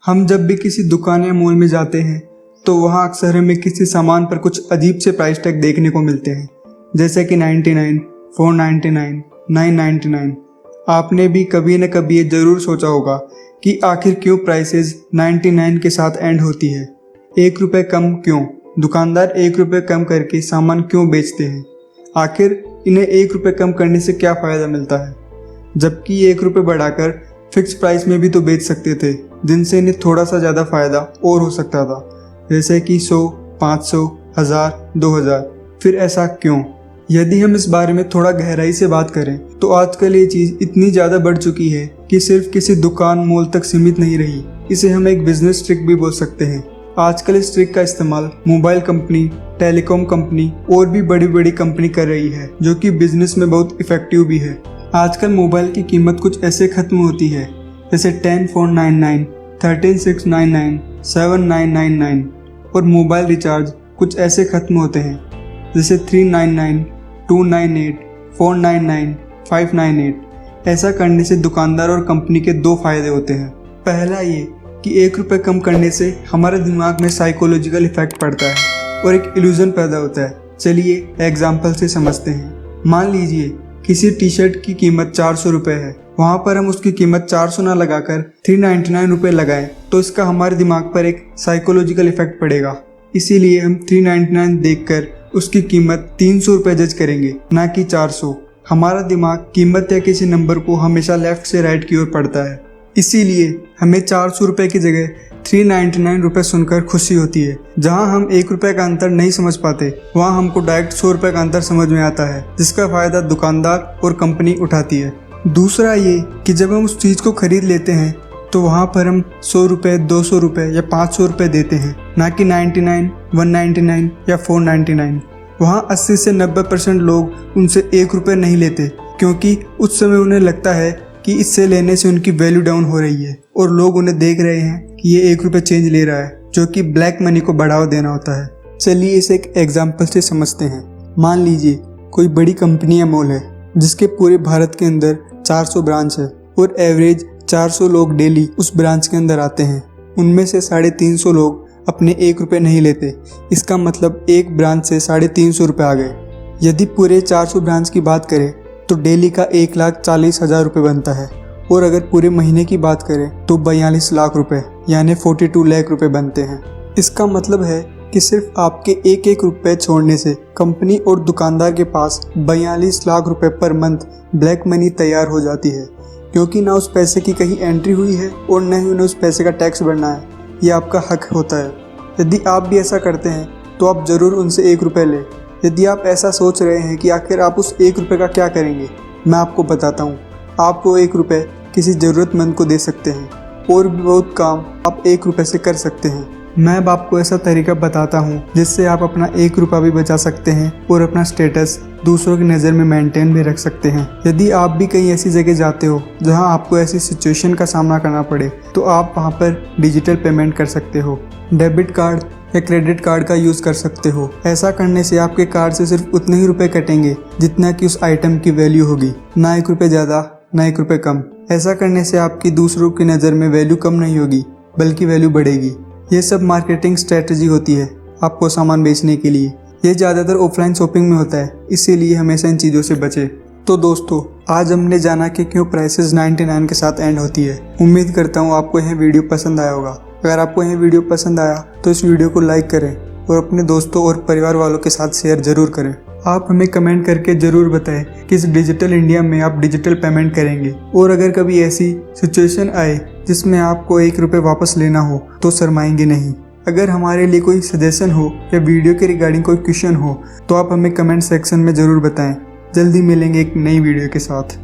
हम जब भी किसी दुकान या मॉल में जाते हैं तो वहाँ अक्सर हमें किसी सामान पर कुछ अजीब से प्राइस टैग देखने को मिलते हैं, जैसे कि 99, 499, 999। आपने भी कभी न कभी ये ज़रूर सोचा होगा कि आखिर क्यों प्राइसेस 99 के साथ एंड होती है। 1 रुपये कम क्यों? दुकानदार 1 रुपये कम करके सामान क्यों बेचते हैं? आखिर इन्हें 1 रुपये कम करने से क्या फ़ायदा मिलता है, जबकि 1 रुपये बढ़ाकर फिक्स प्राइस में भी तो बेच सकते थे, जिनसे इन्हें थोड़ा सा ज़्यादा फ़ायदा और हो सकता था, जैसे कि 100, 500, 1000, 2000। फिर ऐसा क्यों? यदि हम इस बारे में थोड़ा गहराई से बात करें तो आजकल ये चीज़ इतनी ज़्यादा बढ़ चुकी है कि सिर्फ किसी दुकान मॉल तक सीमित नहीं रही। इसे हम एक बिजनेस ट्रिक भी बोल सकते हैं। आजकल इस ट्रिक का इस्तेमाल मोबाइल कंपनी, टेलीकॉम कंपनी और भी बड़ी बड़ी कंपनी कर रही है, जो कि बिजनेस में बहुत इफेक्टिव भी है। आजकल मोबाइल की कीमत कुछ ऐसे खत्म होती है जैसे 10,499, 13,699, 7,999 और मोबाइल रिचार्ज कुछ ऐसे खत्म होते हैं जैसे 399, 298, 499, 598। ऐसा करने से दुकानदार और कंपनी के दो फायदे होते हैं। पहला ये कि 1 रुपये कम करने से हमारे दिमाग में साइकोलॉजिकल इफेक्ट पड़ता है और एक इल्यूजन पैदा होता है। चलिए एग्जाम्पल से समझते हैं। मान लीजिए किसी टी शर्ट की कीमत 400 रुपये है, वहाँ पर हम उसकी कीमत 400 ना लगाकर 399 रुपये लगाएं तो इसका हमारे दिमाग पर एक साइकोलॉजिकल इफेक्ट पड़ेगा। इसीलिए हम 399 देखकर उसकी कीमत 300 रुपये जज करेंगे, ना कि 400। हमारा दिमाग कीमत या किसी नंबर को हमेशा लेफ्ट से राइट की ओर पढ़ता है, इसीलिए हमें 400 रुपये की जगह 399 रुपये सुनकर खुशी होती है। जहां हम 1 रुपये का अंतर नहीं समझ पाते, वहां हमको डायरेक्ट 100 रुपये का अंतर समझ में आता है, जिसका फायदा दुकानदार और कंपनी उठाती है। दूसरा ये कि जब हम उस चीज़ को खरीद लेते हैं तो वहाँ पर हम 100 रुपये, 200 रुपये या 500 रुपये देते हैं, ना कि 99, 199 या 499। वहाँ 80 से 90% लोग उनसे 1 रुपये नहीं लेते, क्योंकि उस समय उन्हें लगता है कि इससे लेने से उनकी वैल्यू डाउन हो रही है और लोग उन्हें देख रहे हैं कि ये 1 रुपये चेंज ले रहा है, जो कि ब्लैक मनी को बढ़ावा देना होता है। चलिए इसे एक एग्जाम्पल से समझते हैं। मान लीजिए कोई बड़ी कंपनी या मॉल है जिसके पूरे भारत के अंदर 400 ब्रांच है और एवरेज 400 लोग डेली उस ब्रांच के अंदर आते हैं। उनमें से 350 लोग अपने 1 रुपये नहीं लेते। इसका मतलब एक ब्रांच से 350 रुपये आ गए। यदि पूरे 400 ब्रांच की बात करें तो डेली का 1,40,000 रुपये बनता है, और अगर पूरे महीने की बात करें तो 42 लाख रुपये यानी 42 लाख रुपये बनते हैं। इसका मतलब है कि सिर्फ आपके एक रुपये छोड़ने से कंपनी और दुकानदार के पास 42 लाख रुपये पर मंथ ब्लैक मनी तैयार हो जाती है, क्योंकि ना उस पैसे की कहीं एंट्री हुई है और न ही उन्हें उस पैसे का टैक्स भरना है। ये आपका हक होता है। यदि आप भी ऐसा करते हैं तो आप ज़रूर उनसे 1 रुपये लें। यदि आप ऐसा सोच रहे हैं कि आखिर आप उस 1 रुपये का क्या करेंगे, मैं आपको बताता हूँ। आप वो 1 रुपये किसी ज़रूरतमंद को दे सकते हैं, और भी बहुत काम आप 1 रुपये से कर सकते हैं। मैं अब आपको ऐसा तरीका बताता हूँ जिससे आप अपना 1 रुपया भी बचा सकते हैं और अपना स्टेटस दूसरों की नज़र में मेंटेन भी रख सकते हैं। यदि आप भी कहीं ऐसी जगह जाते हो जहाँ आपको ऐसी सिचुएशन का सामना करना पड़े तो आप वहाँ पर डिजिटल पेमेंट कर सकते हो। डेबिट कार्ड या क्रेडिट कार्ड का यूज़ कर सकते हो। ऐसा करने से आपके कार्ड से सिर्फ उतने ही रुपए कटेंगे जितना कि उस आइटम की वैल्यू होगी, ना 1 रुपये ज़्यादा ना 1 रुपये कम। ऐसा करने से आपकी दूसरों की नज़र में वैल्यू कम नहीं होगी बल्कि वैल्यू बढ़ेगी। ये सब मार्केटिंग स्ट्रेटजी होती है आपको सामान बेचने के लिए। ये ज़्यादातर ऑफलाइन शॉपिंग में होता है, इसीलिए हमेशा इन चीज़ों से बचें। तो दोस्तों, आज हमने जाना कि क्यों प्राइसेस 99 के साथ एंड होती है। उम्मीद करता हूँ आपको यह वीडियो पसंद आया होगा। अगर आपको यह वीडियो पसंद आया तो इस वीडियो को लाइक करें और अपने दोस्तों और परिवार वालों के साथ शेयर ज़रूर करें। आप हमें कमेंट करके ज़रूर बताएं कि इस डिजिटल इंडिया में आप डिजिटल पेमेंट करेंगे, और अगर कभी ऐसी सिचुएशन आए जिसमें आपको 1 रुपये वापस लेना हो तो शर्माएंगे नहीं। अगर हमारे लिए कोई सजेशन हो या वीडियो के रिगार्डिंग कोई क्वेश्चन हो तो आप हमें कमेंट सेक्शन में ज़रूर बताएं। जल्दी मिलेंगे एक नई वीडियो के साथ।